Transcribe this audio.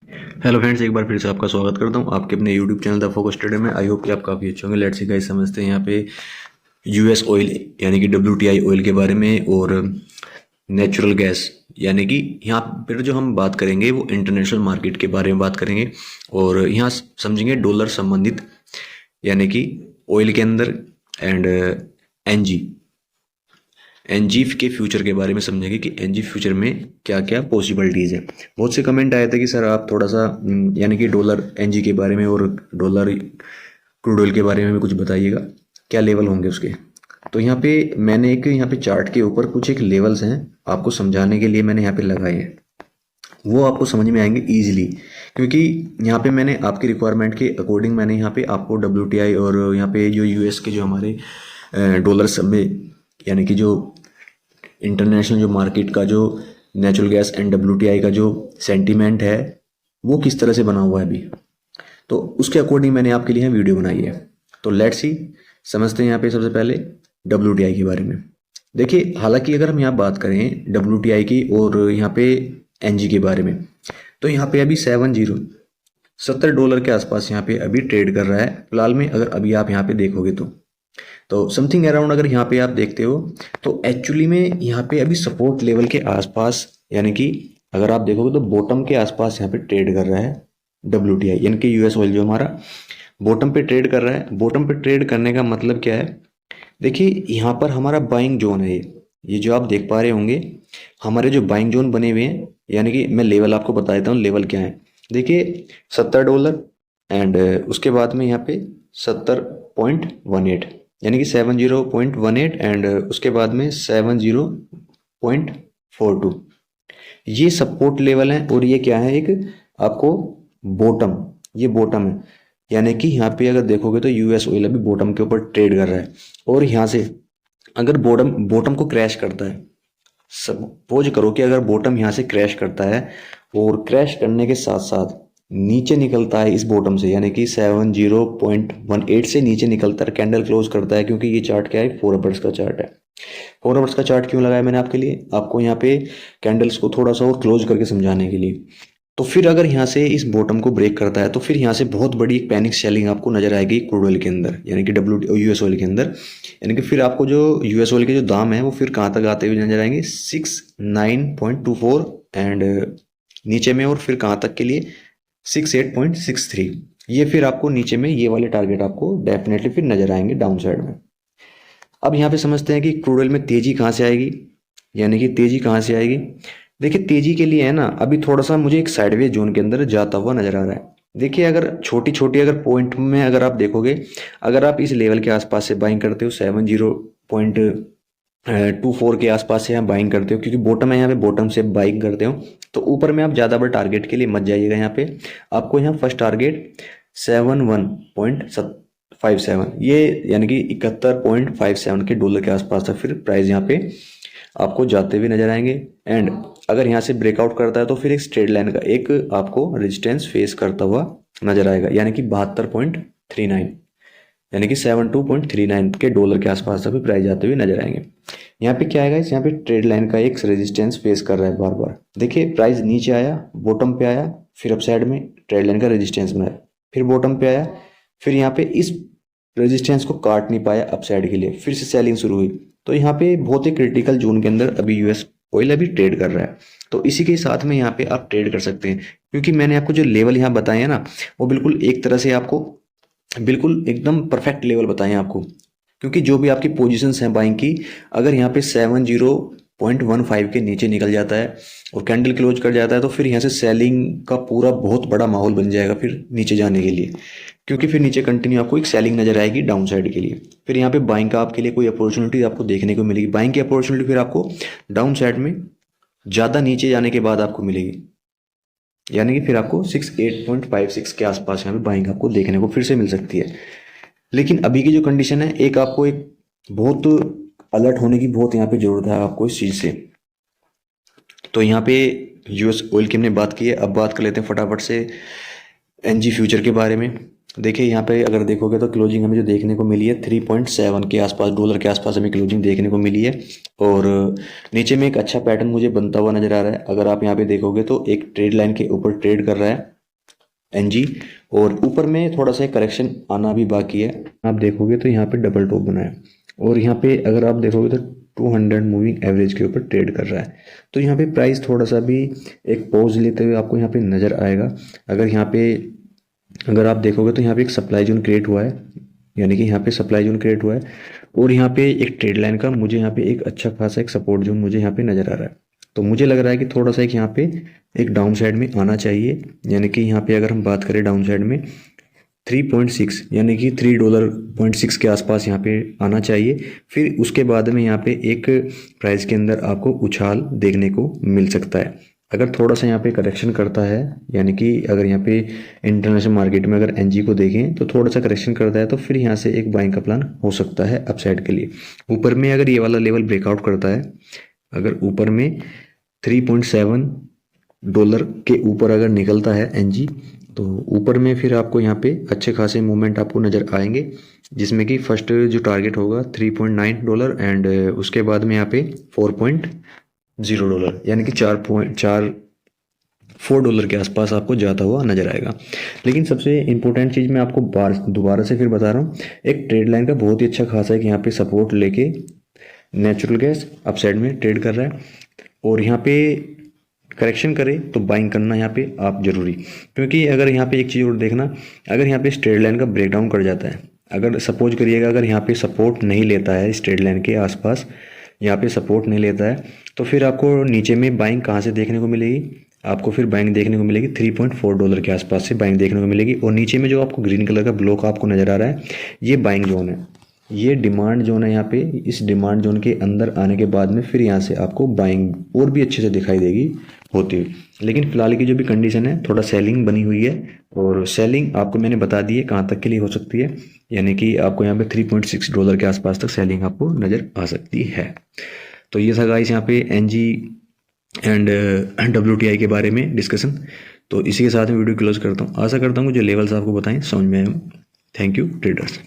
Hello friends, एक बार फिर से आपका स्वागत करता हूं आपके अपने YouTube channel the focus trader में। आई होप कि आप काफ़ी अच्छे होंगे। लेट्स सी गाइस, समझते हैं यहाँ पे यूएस ऑयल यानी कि डब्ल्यूटीआई ऑयल के बारे में, और नेचुरल गैस यानी कि यहाँ पर जो हम बात करेंगे वो इंटरनेशनल मार्केट के बारे में बात करेंगे। और यहाँ समझेंगे डॉलर संबंधित यानी कि ऑयल के अंदर, एंड एनजी एनजी के फ्यूचर के बारे में समझेंगे कि एनजी फ्यूचर में क्या क्या पॉसिबिलिटीज़ है। बहुत से कमेंट आए थे कि सर आप थोड़ा सा यानी कि डॉलर एनजी के बारे में और डॉलर क्रूड ऑयल के बारे में भी कुछ बताइएगा, क्या लेवल होंगे उसके। तो यहाँ पे मैंने एक यहाँ पे चार्ट के ऊपर कुछ एक लेवल्स हैं आपको समझाने के लिए मैंने यहाँ पे लगाए हैं, वो आपको समझ में आएंगे ईजिली, क्योंकि यहाँ पे मैंने आपकी रिक्वायरमेंट के अकॉर्डिंग मैंने यहाँ पे आपको डब्ल्यूटीआई और यहाँ पे जो यूएस के जो हमारे डॉलर सब में यानी कि जो इंटरनेशनल जो मार्केट का जो नेचुरल गैस एंड डब्ल्यूटीआई का जो सेंटीमेंट है वो किस तरह से बना हुआ है अभी, तो उसके अकॉर्डिंग मैंने आपके लिए वीडियो बनाई है। तो लेट्स सी, समझते हैं यहाँ पे सबसे पहले डब्ल्यूटीआई के बारे में। देखिए, हालांकि अगर हम यहाँ बात करें डब्ल्यूटीआई की और यहाँ पे एनजी के बारे में, तो यहाँ पे अभी 70 डॉलर के आसपास यहाँ पे अभी ट्रेड कर रहा है फिलहाल में। अगर अभी आप यहाँ पे देखोगे तो समथिंग अराउंड अगर यहाँ पे आप देखते हो तो एक्चुअली में यहाँ पे अभी सपोर्ट लेवल के आसपास, यानी कि अगर आप देखोगे तो बॉटम के आसपास यहाँ पे ट्रेड कर रहा है डब्ल्यूटीआई, यानी कि यूएस ऑयल जो हमारा बॉटम पे ट्रेड कर रहा है। बॉटम पे ट्रेड करने का मतलब क्या है, देखिए यहाँ पर हमारा बाइंग जोन है, ये जो आप देख पा रहे होंगे हमारे जो बाइंग जोन बने हुए हैं, यानी कि मैं लेवल आपको बता देता हूँ लेवल क्या है। देखिए 70 डॉलर एंड उसके बाद में यहाँ पे 70.18 यानी कि 70.18 एंड उसके बाद में 70.42, ये सपोर्ट लेवल है। और ये क्या है, एक आपको बॉटम, ये बॉटम है, यानी कि यहाँ पे अगर देखोगे तो यूएस ऑयल अभी बॉटम के ऊपर ट्रेड कर रहा है। और यहाँ से अगर बॉटम बॉटम को क्रैश करता है, सपोज करो कि अगर बॉटम यहाँ से क्रैश करता है और क्रैश करने के साथ साथ नीचे निकलता है इस बॉटम से, यानी कि 70.18 से नीचे निकलता है, कैंडल क्लोज करता है, क्योंकि ये चार्ट क्या है, 4 आवर्स का चार्ट है। 4 आवर्स का चार्ट क्यों लगाया मैंने आपके लिए, आपको यहाँ पे कैंडल्स को थोड़ा सा और क्लोज करके समझाने के लिए। तो फिर अगर यहाँ से इस बॉटम को ब्रेक करता है तो फिर यहाँ से बहुत बड़ी एक पैनिक सेलिंग आपको नजर आएगी क्रूड ऑयल के अंदर, यानी कि यूएस ऑयल के अंदर। यानी कि फिर आपको जो यूएस ऑयल के जो दाम है वो फिर कहाँ तक आते हुए नजर आएंगे, 69.24 एंड नीचे में, और फिर कहाँ तक के लिए 68.63। ये फिर आपको नीचे में ये वाले टारगेट आपको डेफिनेटली फिर नजर आएंगे डाउन साइड में। अब यहाँ पे समझते हैं कि क्रूड ऑयल में तेजी कहाँ से आएगी, यानी कि तेजी कहाँ से आएगी। देखिए तेजी के लिए है ना, अभी थोड़ा सा मुझे एक साइडवेज जोन के अंदर जाता हुआ नजर आ रहा है। देखिए अगर छोटी छोटी अगर पॉइंट में अगर आप देखोगे, अगर आप इस लेवल के आसपास से बाइंग करते हो 70.24 के आसपास से आप बाइंग करते हो, क्योंकि बॉटम है यहाँ पे, बॉटम से बाइंग करते हो तो ऊपर में आप ज़्यादा बड़े टारगेट के लिए मत जाइएगा। यहाँ पे आपको यहाँ फर्स्ट टारगेट 71.57, ये यानी कि 71.57 के डॉलर के आसपास था फिर प्राइस यहाँ पे आपको जाते हुए नजर आएंगे। एंड अगर यहाँ से ब्रेकआउट करता है तो फिर एक स्ट्रेट लाइन का एक आपको रेजिस्टेंस फेस करता हुआ नजर आएगा, यानी कि 72.39, यानी कि 72.39 के डॉलर के आसपास अभी प्राइस जाते हुए नजर आएंगे। यहाँ पे क्या आएगा, यहाँ पे ट्रेड लाइन का एक रेजिस्टेंस फेस कर रहा है बार बार। देखिए प्राइस नीचे आया, बॉटम पे आया, फिर अप साइड में ट्रेड लाइन का रेजिस्टेंस बनाया, फिर बॉटम पे आया, फिर यहाँ पे इस रेजिस्टेंस को काट नहीं पाया अप साइड के लिए, फिर से सेलिंग शुरू हुई। तो यहाँ पे बहुत ही क्रिटिकल जोन के अंदर अभी यूएस ऑयल अभी ट्रेड कर रहा है। तो इसी के साथ में यहाँ पे आप ट्रेड कर सकते हैं, क्योंकि मैंने आपको जो लेवल यहाँ बताए हैं ना, वो बिल्कुल एक तरह से आपको बिल्कुल एकदम परफेक्ट लेवल बताए हैं आपको, क्योंकि जो भी आपकी पोजीशंस हैं बाइंग की, अगर यहाँ पे 70.15 के नीचे निकल जाता है और कैंडल क्लोज कर जाता है तो फिर यहाँ से सेलिंग का पूरा बहुत बड़ा माहौल बन जाएगा फिर नीचे जाने के लिए, क्योंकि फिर नीचे कंटिन्यू आपको एक सेलिंग नजर आएगी डाउन साइड के लिए। फिर यहाँ पे बाइंग का आपके लिए कोई अपॉर्चुनिटी आपको देखने को मिलेगी, बाइंग की अपॉर्चुनिटी फिर आपको डाउन साइड में ज़्यादा नीचे जाने के बाद आपको मिलेगी, यानी कि फिर आपको 68.56 के आसपास यहाँ पे बाइंग आपको देखने को फिर से मिल सकती है। लेकिन अभी की जो कंडीशन है, एक आपको एक बहुत अलर्ट होने की बहुत यहाँ पे जरूरत है आपको इस चीज़ से। तो यहाँ पे यूएस ऑयल की हमने बात की है, अब बात कर लेते हैं फटाफट से एनजी फ्यूचर के बारे में। देखिए यहाँ पे अगर देखोगे तो क्लोजिंग हमें जो देखने को मिली है 3.7 के आसपास, डॉलर के आसपास हमें क्लोजिंग देखने को मिली है। और नीचे में एक अच्छा पैटर्न मुझे बनता हुआ नजर आ रहा है। अगर आप यहाँ पे देखोगे तो एक ट्रेड लाइन के ऊपर ट्रेड कर रहा है, एनजी, और ऊपर में थोड़ा सा करेक्शन आना भी बाकी है। आप देखोगे तो यहाँ पे डबल टॉप बना है, और यहाँ पे अगर आप देखोगे तो 200 मूविंग एवरेज के ऊपर ट्रेड कर रहा है। तो यहाँ पे प्राइस थोड़ा सा भी एक पॉज लेते हुए आपको यहाँ पे नज़र आएगा। अगर आप देखोगे तो यहाँ पे एक सप्लाई जोन क्रिएट हुआ है, यानी कि यहाँ पे सप्लाई जोन क्रिएट हुआ है, और यहाँ पे एक ट्रेड लाइन का मुझे यहाँ पे एक अच्छा खासा एक सपोर्ट जोन मुझे यहाँ पे नज़र आ रहा है। तो मुझे लग रहा है कि थोड़ा सा एक यहाँ पे एक डाउन साइड में आना चाहिए, यानी कि यहाँ पे अगर हम बात करें डाउन साइड में 3.6 यानी कि $3.6 के आसपास यहाँ पे आना चाहिए। फिर उसके बाद में यहाँ पे एक प्राइस के अंदर आपको उछाल देखने को मिल सकता है। अगर थोड़ा सा यहाँ पे करेक्शन करता है, यानी कि अगर यहाँ पे इंटरनेशनल मार्केट में अगर एनजी को देखें तो थोड़ा सा करेक्शन करता है, तो फिर यहाँ से एक बाइंग का प्लान हो सकता है अपसाइड के लिए। ऊपर में अगर ये वाला लेवल ब्रेकआउट करता है, अगर ऊपर में $3.7 के ऊपर अगर निकलता है एनजी, तो ऊपर में फिर आपको यहाँ पे अच्छे खासे मूवमेंट आपको नज़र आएंगे, जिसमें कि फर्स्ट जो टारगेट होगा $3.9 एंड उसके बाद में यहाँ पे $4.0 यानी कि $4 के आसपास आपको जाता हुआ नज़र आएगा। लेकिन सबसे इम्पोर्टेंट चीज़ मैं आपको दोबारा से फिर बता रहा हूँ, एक ट्रेड लाइन का बहुत ही अच्छा खासा है कि यहाँ पे सपोर्ट लेके नेचुरल गैस अपसाइड में ट्रेड कर रहा है, और यहाँ पे करेक्शन करे तो बाइंग करना यहाँ पे आप जरूरी। क्योंकि अगर यहाँ पे एक चीज़ और देखना, अगर यहाँ पे स्ट्रेट लाइन का ब्रेकडाउन कर जाता है, अगर सपोज करिएगा अगर यहाँ पे सपोर्ट नहीं लेता है, स्ट्रेट लाइन के आसपास यहाँ पे सपोर्ट नहीं लेता है, तो फिर आपको नीचे में बाइंग कहाँ से देखने को मिलेगी? आपको फिर बाइंग देखने को मिलेगी $3.4 के आसपास से बाइंग देखने को मिलेगी। और नीचे में जो आपको ग्रीन कलर का ब्लॉक आपको नज़र आ रहा है, ये बाइंग जोन है, ये डिमांड जोन है। यहाँ पे इस डिमांड जोन के अंदर आने के बाद में फिर यहाँ से आपको बाइंग और भी अच्छे से दिखाई देगी होती हुई। लेकिन फिलहाल की जो भी कंडीशन है, थोड़ा सेलिंग बनी हुई है, और सेलिंग आपको मैंने बता दी है कहाँ तक के लिए हो सकती है, यानी कि आपको यहाँ पे $3.6 के आसपास तक सेलिंग आपको नज़र आ सकती है। तो ये था गाइस यहाँ पे एनजी एंड WTI के बारे में डिस्कशन। तो इसी के साथ मैं वीडियो क्लोज करता हूँ। आशा करता हूँ जो लेवल्स आपको बताएं समझ में आए। Thank you traders.